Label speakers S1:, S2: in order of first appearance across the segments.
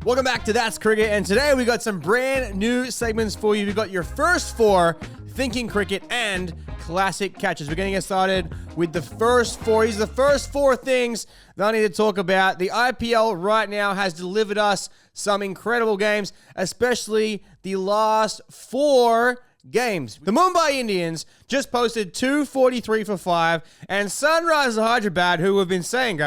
S1: Welcome back to That's Cricket, and today we got some brand new segments for you. We got your first four Thinking Cricket and classic catches. We're going to get started with the first four. These are the first four things that I need to talk about. The IPL right now has delivered us some incredible games, especially the last four games. The Mumbai Indians just posted 243 for 5, and Sunrisers Hyderabad, who I've been saying,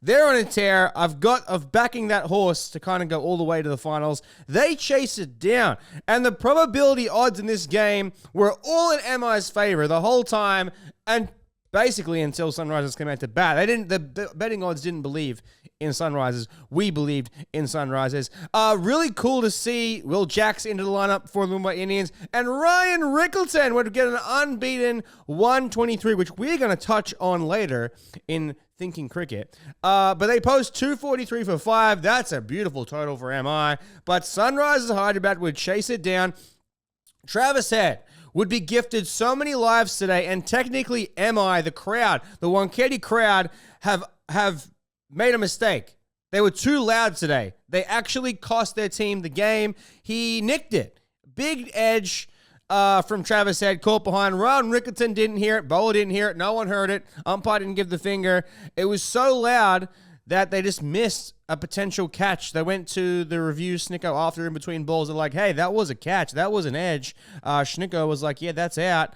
S1: they're on a tear. I've backing that horse to kind of go all the way to the finals. They chase it down. And the probability odds in this game were all in MI's favor the whole time. And basically until Sunrisers came out to bat. The betting odds didn't believe in Sunrisers. We believed in Sunrisers. Really cool to see Will Jacks into the lineup for the Mumbai Indians. And Ryan Rickleton would get an unbeaten 123, which we're going to touch on later in Thinking Cricket. But they post 243 for 5. That's a beautiful total for MI. But Sunrisers Hyderabad would chase it down. Travis Head would be gifted so many lives today, and technically MI, the crowd, the Wankhede crowd, have made a mistake. They were too loud today. They actually cost their team the game. He nicked it. Big edge from Travis Head, caught behind. Ryan Rickleton didn't hear it. Bowler didn't hear it. No one heard it. Umpire didn't give the finger. It was so loud that they just missed a potential catch. They went to the review Snicko after in between balls. They're like, hey, that was a catch. That was an edge. Snicko was like, yeah, that's out.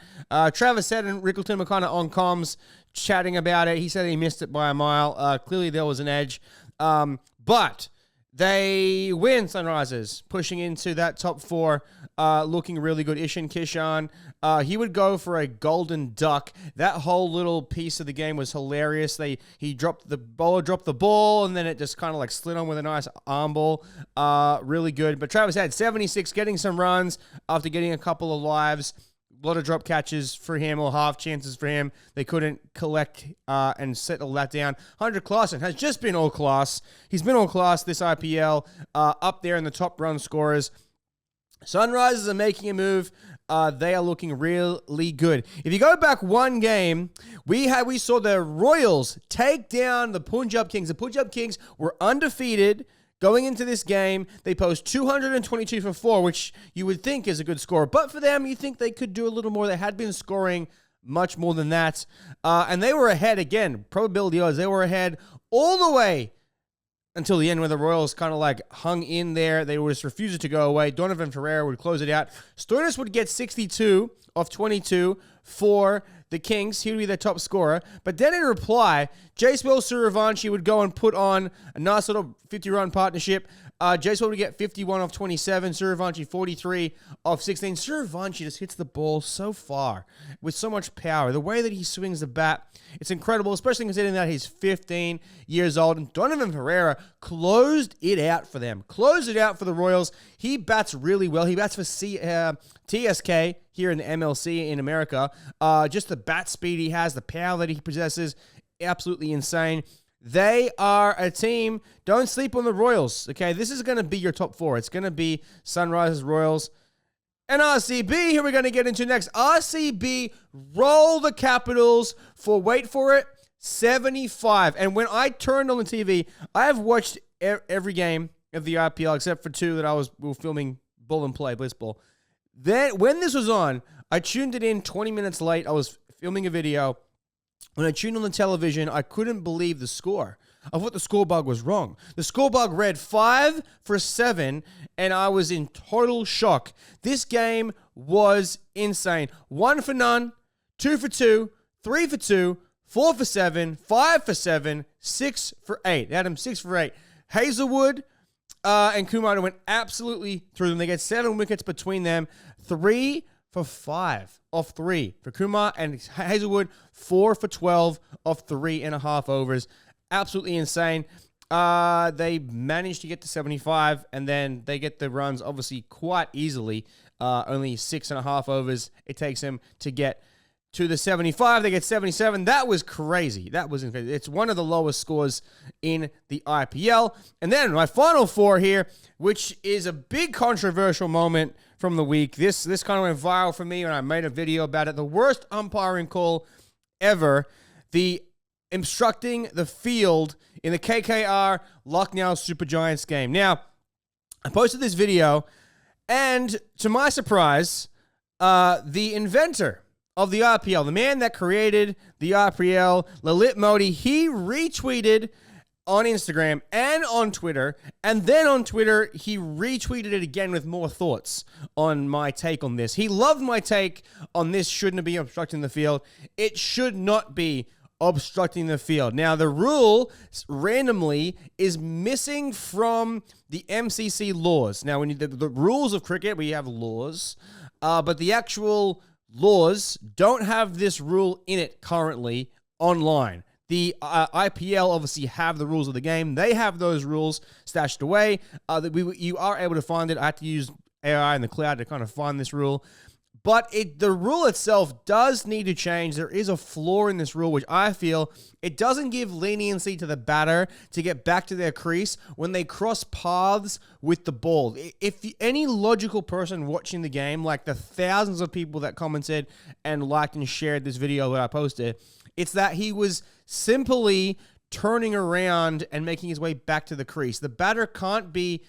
S1: Travis Head and Rickleton were kind of on comms chatting about it. He said he missed it by a mile. Clearly there was an edge. But they win, Sunrisers, pushing into that top four, looking really good. Ishan Kishan, he would go for a golden duck. That whole little piece of the game was hilarious. The bowler dropped the ball, and then it just kind of like slid on with a nice arm ball. Really good. But Travis had 76, getting some runs after getting a couple of lives. A lot of drop catches for him, or half chances for him. They couldn't collect and settle that down. 100 Klassen has just been all class. He's been all class this IPL, up there in the top run scorers. Sunrisers are making a move. They are looking really good. If you go back one game, we saw the Royals take down the Punjab Kings. The Punjab Kings were undefeated going into this game. They post 222 for 4, which you would think is a good score. But for them, you think they could do a little more. They had been scoring much more than that. And they were ahead again. Probability odds, they were ahead all the way until the end, where the Royals kind of like hung in there. They just refused to go away. Donovan Ferreira would close it out. Stoinis would get 62 off 22 for the Kings. He would be their top scorer. But then in reply, Jaiswal Suryavanshi would go and put on a nice little 50-run partnership. Jaiswal would get 51 off 27. Suryavanshi 43 off 16. Suryavanshi just hits the ball so far with so much power. The way that he swings the bat, it's incredible, especially considering that he's 15 years old. And Donovan Ferreira closed it out for them. Closed it out for the Royals. He bats really well. He bats for TSK here in the MLC in America. Just the bat speed he has, the power that he possesses, absolutely insane. They are a team. Don't sleep on the Royals, okay? This is going to be your top four. It's going to be Sunrisers, Royals, and RCB. Here we're going to get into next. RCB roll the Capitals for, wait for it, 75. And when I turned on the TV, I have watched every game of the IPL except for two that we were filming Bull and Play, Blitzball. Then, when this was on, I tuned it in 20 minutes late. I was filming a video. When I tuned on the television, I couldn't believe the score. I thought the score bug was wrong. The score bug read 5 for 7, and I was in total shock. This game was insane. 1 for none, 2 for 2, 3 for 2, 4 for 7, 5 for 7, 6 for 8. Adam, 6 for 8. Hazelwood and Kumar went absolutely through them. They get 7 wickets between them. 3 for 5 off 3 for Kumar, and Hazelwood 4 for 12 off 3.5 overs. Absolutely insane. They managed to get to 75, and then they get the runs obviously quite easily. Only 6.5 overs it takes them to get to the 75. They get 77. That was crazy. That was incredible. It's one of the lowest scores in the IPL. And then my final four here, which is a big controversial moment from the week. This kind of went viral for me, and I made a video about it. The worst umpiring call ever. The obstructing the field in the KKR Lucknow Super Giants game. Now, I posted this video, and to my surprise, the inventor of the RPL, the man that created the RPL, Lalit Modi, he retweeted on Instagram and on Twitter, and then on Twitter, he retweeted it again with more thoughts on my take on this. He loved my take on this shouldn't be obstructing the field. It should not be obstructing the field. Now, the rule randomly is missing from the MCC laws. Now, when the rules of cricket, we have laws, but the actual laws don't have this rule in it currently online. The IPL obviously have the rules of the game. They have those rules stashed away. You are able to find it. I had to use AI in the cloud to kind of find this rule. But the rule itself does need to change. There is a flaw in this rule, which I feel it doesn't give leniency to the batter to get back to their crease when they cross paths with the ball. If any logical person watching the game, like the thousands of people that commented and liked and shared this video that I posted, it's that he was simply turning around and making his way back to the crease. The batter can't be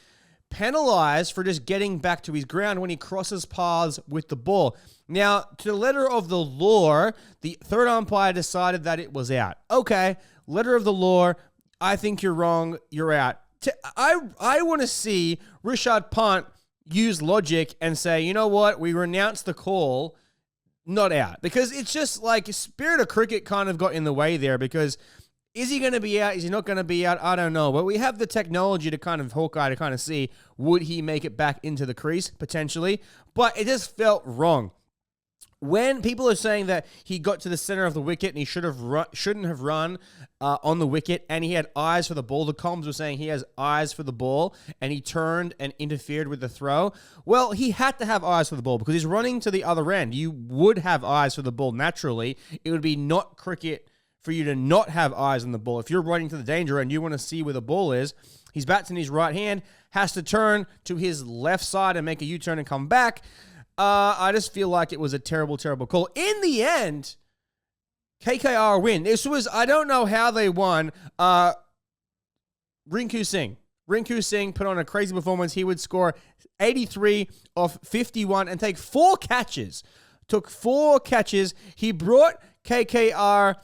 S1: penalized for just getting back to his ground when he crosses paths with the ball. Now, to the letter of the law, the third umpire decided that it was out. Okay, letter of the law, I think you're wrong, you're out. I want to see Rishabh Pant use logic and say, you know what, we renounce the call, not out. Because it's just like spirit of cricket kind of got in the way there, because is he going to be out? Is he not going to be out? I don't know. But we have the technology to kind of Hawkeye to kind of see, would he make it back into the crease? Potentially. But it just felt wrong. When people are saying that he got to the center of the wicket and he shouldn't have run on the wicket and he had eyes for the ball, the comms were saying he has eyes for the ball and he turned and interfered with the throw. Well, he had to have eyes for the ball because he's running to the other end. You would have eyes for the ball naturally. It would be not cricket for you to not have eyes on the ball. If you're running to the danger and you want to see where the ball is, he's batting in his right hand, has to turn to his left side and make a U-turn and come back. I just feel like it was a terrible, terrible call. In the end, KKR win. This was, I don't know how they won. Rinku Singh put on a crazy performance. He would score 83 off 51 and take 4 catches. Took 4 catches. He brought KKR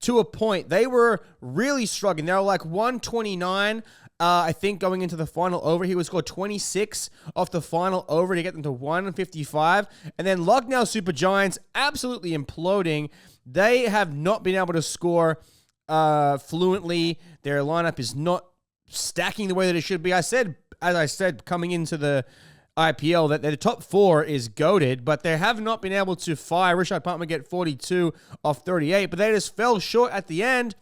S1: to a point. They were really struggling. They were like 129, I think, going into the final over. He would score 26 off the final over to get them to 155. And then Lucknow Super Giants absolutely imploding. They have not been able to score fluently. Their lineup is not stacking the way that it should be. As I said, coming into the IPL, that their top 4 is goated, but they have not been able to fire. Rishabh Pant would get 42 off 38, but they just fell short at the end.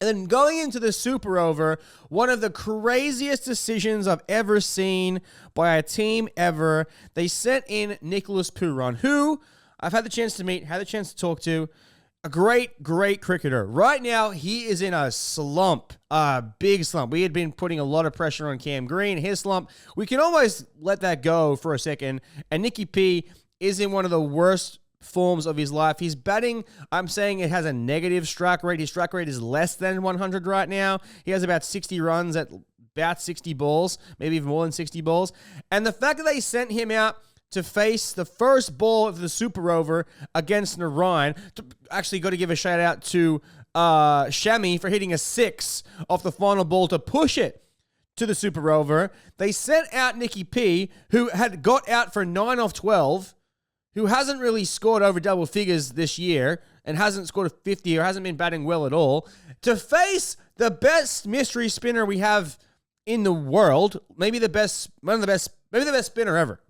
S1: And then going into the super over, one of the craziest decisions I've ever seen by a team ever. They sent in Nicholas Pooran, who I've had the chance to meet, had the chance to talk to. A great, great cricketer. Right now, he is in a slump, a big slump. We had been putting a lot of pressure on Cam Green, his slump. We can almost let that go for a second. And Nicky P is in one of the worst forms of his life. He's batting, I'm saying it has a negative strike rate. His strike rate is less than 100 right now. He has about 60 runs at about 60 balls, maybe even more than 60 balls. And the fact that they sent him out to face the first ball of the super over against Narayan. Actually, got to give a shout out to Shami for hitting a 6 off the final ball to push it to the super over. They sent out Nicky P, who had got out for 9 off 12, who hasn't really scored over double figures this year and hasn't scored a 50 or hasn't been batting well at all, to face the best mystery spinner we have in the world. Maybe the best spinner ever.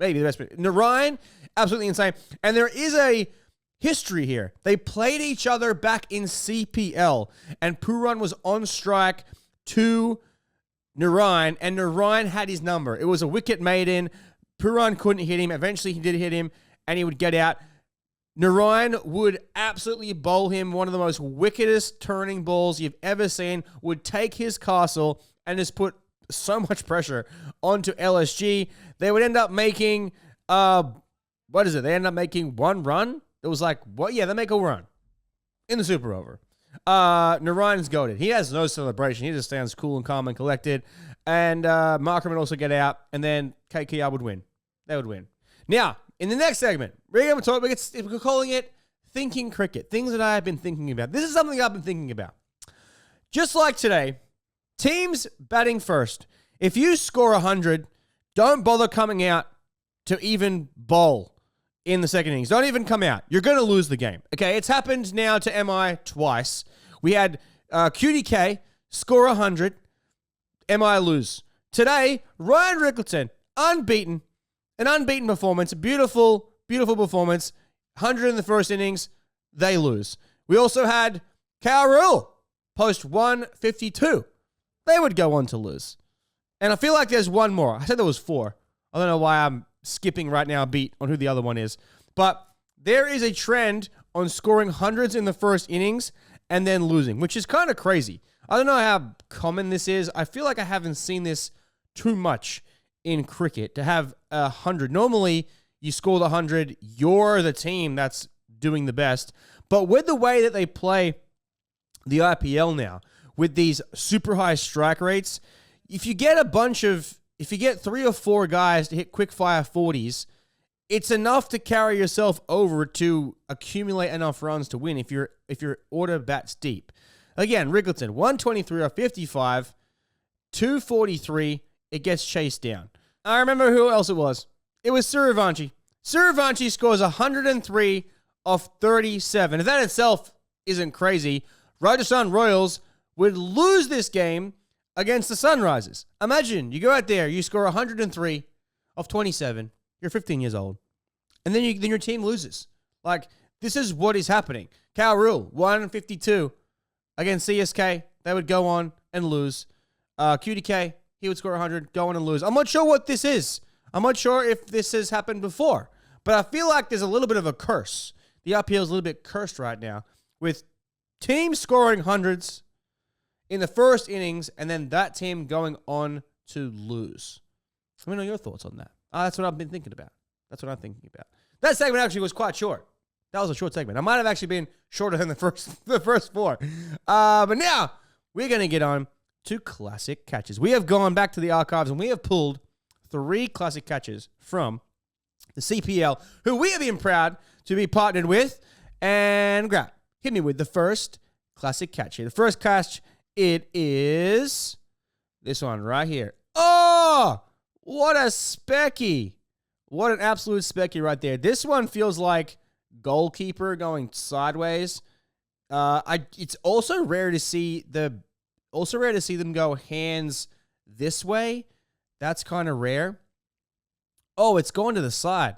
S1: Maybe the best. Narayan, absolutely insane. And there is a history here. They played each other back in CPL, and Pooran was on strike to Narayan, and Narayan had his number. It was a wicket maiden. Pooran couldn't hit him. Eventually, he did hit him, and he would get out. Narayan would absolutely bowl him one of the most wickedest turning balls you've ever seen, would take his castle and just put so much pressure onto LSG. They would end up making, They end up making 1 run. It was like, what? Yeah, they make a run in the super over. Narayan's goated. He has no celebration. He just stands cool and calm and collected. And Markram would also get out, and then KKR would win. They would win. Now, in the next segment, we're going to talk, we're calling it Thinking Cricket. Things that I have been thinking about. This is something I've been thinking about. Just like today, teams batting first. If you score 100, don't bother coming out to even bowl in the second innings. Don't even come out. You're going to lose the game. Okay, it's happened now to MI twice. We had QDK score 100, MI lose. Today, Ryan Rickleton, unbeaten, an unbeaten performance, beautiful, beautiful performance. 100 in the first innings, they lose. We also had Cowrell post 152. They would go on to lose. And I feel like there's one more. I said there was 4. I don't know why I'm skipping right now a beat on who the other one is. But there is a trend on scoring hundreds in the first innings and then losing, which is kind of crazy. I don't know how common this is. I feel like I haven't seen this too much in cricket to have 100. Normally, you score the 100, you're the team that's doing the best. But with the way that they play the IPL now, with these super high strike rates, if you get 3 or 4 guys to hit quick fire 40s, it's enough to carry yourself over to accumulate enough runs to win if your order bats deep. Again, Rickleton, 123 or 55, 243, it gets chased down. I remember who else it was. It was Surivanshi. Surivanshi scores 103 off 37. If that itself isn't crazy, Rajasthan Royals would lose this game against the Sunrisers. Imagine, you go out there, you score 103 off 27, you're 15 years old, and then your team loses. Like, this is what is happening. Cowrell, 152 against CSK, they would go on and lose. QDK, he would score 100, go on and lose. I'm not sure what this is. I'm not sure if this has happened before, but I feel like there's a little bit of a curse. The IPL is a little bit cursed right now with teams scoring hundreds in the first innings and then that team going on to lose. Let me know your thoughts on that. That's what I've been thinking about. That's what I'm thinking about. That segment actually was quite short. That was a short segment. I might have actually been shorter than the first 4. But now we're going to get on to classic catches. We have gone back to the archives and we have pulled 3 classic catches from the CPL, who we have been proud to be partnered with. And Grab, hit me with the first classic catch here. The first catch, it is this one right here. Oh, what a specky. What an absolute specky right there. This one feels like goalkeeper going sideways. It's also rare to see them go hands this way. That's kind of rare. Oh, it's going to the side.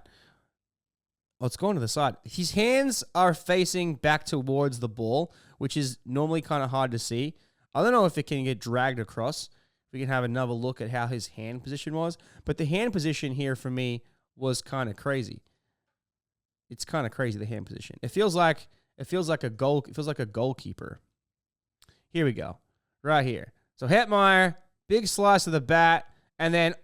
S1: Oh, it's going to the side. His hands are facing back towards the ball, which is normally kind of hard to see. I don't know if it can get dragged across. We can have another look at how his hand position was. But the hand position here for me was kind of crazy. It's kind of crazy, the hand position. It feels like a goalkeeper. Here we go. Right here. So Hetmeyer, big slice of the bat, and then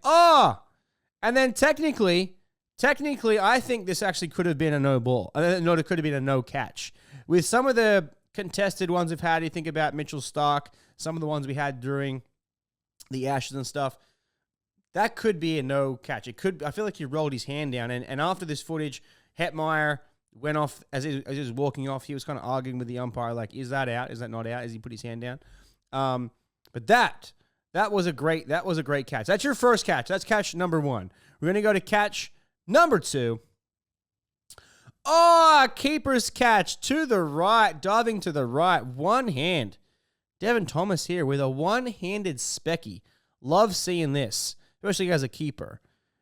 S1: technically, I think this actually could have been a no ball. No, it could have been a no catch. With some of the contested ones we've had, you think about Mitchell Stark, some of the ones we had during the Ashes and stuff, that could be a no catch. It could. I feel like he rolled his hand down, and after this footage, Hetmeyer went off as he was walking off. He was kind of arguing with the umpire, like, is that out? Is that not out? As he put his hand down. But that was a great catch. That's your first catch. That's catch number 1. We're gonna go to catch number 2. Oh, keeper's catch to the right, diving to the right, one hand. Devin Thomas here with a one-handed specky. Love seeing this, especially as a keeper.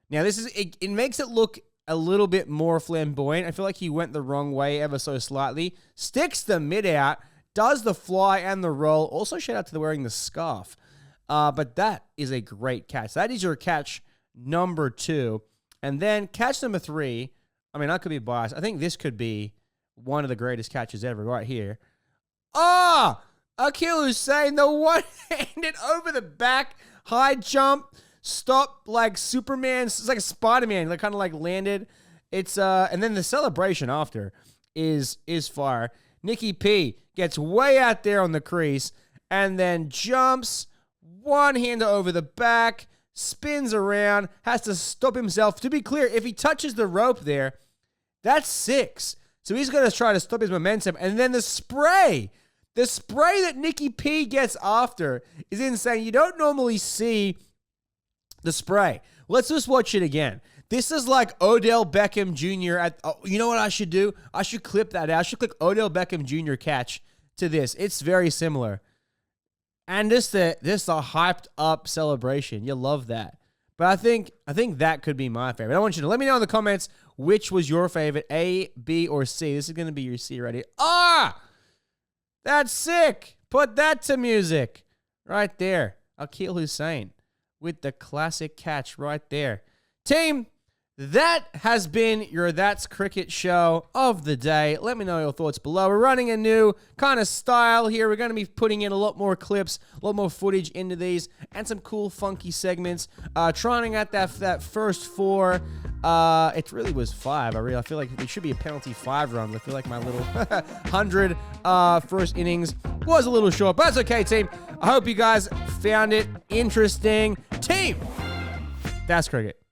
S1: Now, it makes it look a little bit more flamboyant. I feel like he went the wrong way ever so slightly. Sticks the mid out, does the fly and the roll. Also, shout out to the wearing the scarf. But that is a great catch. That is your catch number 2. And then catch number 3. I mean, I could be biased. I think this could be one of the greatest catches ever right here. Ah! Akil Hussain, the one-handed over the back, high jump, stop like Superman. It's like a Spider-Man, kind of like landed. It's and then the celebration after is fire. Nicky P gets way out there on the crease and then jumps one-hander over the back, spins around, has to stop himself. To be clear, if he touches the rope there, that's 6. So he's going to try to stop his momentum. And then the spray that Nicky P gets after is insane. You don't normally see the spray. Let's just watch it again. This is like Odell Beckham Jr. You know what I should do? I should clip that out. I should click Odell Beckham Jr. catch to this. It's very similar. And this a hyped up celebration. You love that. But I think that could be my favorite. I want you to let me know in the comments which was your favorite, A, B, or C. This is going to be your C right here. Ah! That's sick. Put that to music. Right there. Akil Hussein with the classic catch right there. Team, that has been your That's Cricket show of the day. Let me know your thoughts below. We're running a new kind of style here. We're going to be putting in a lot more clips, a lot more footage into these, and some cool, funky segments. Trying out that first 4. It really was 5. I feel like it should be a penalty 5 runs. I feel like my little 100 first innings was a little short, but that's okay, team. I hope you guys found it interesting. Team, That's Cricket.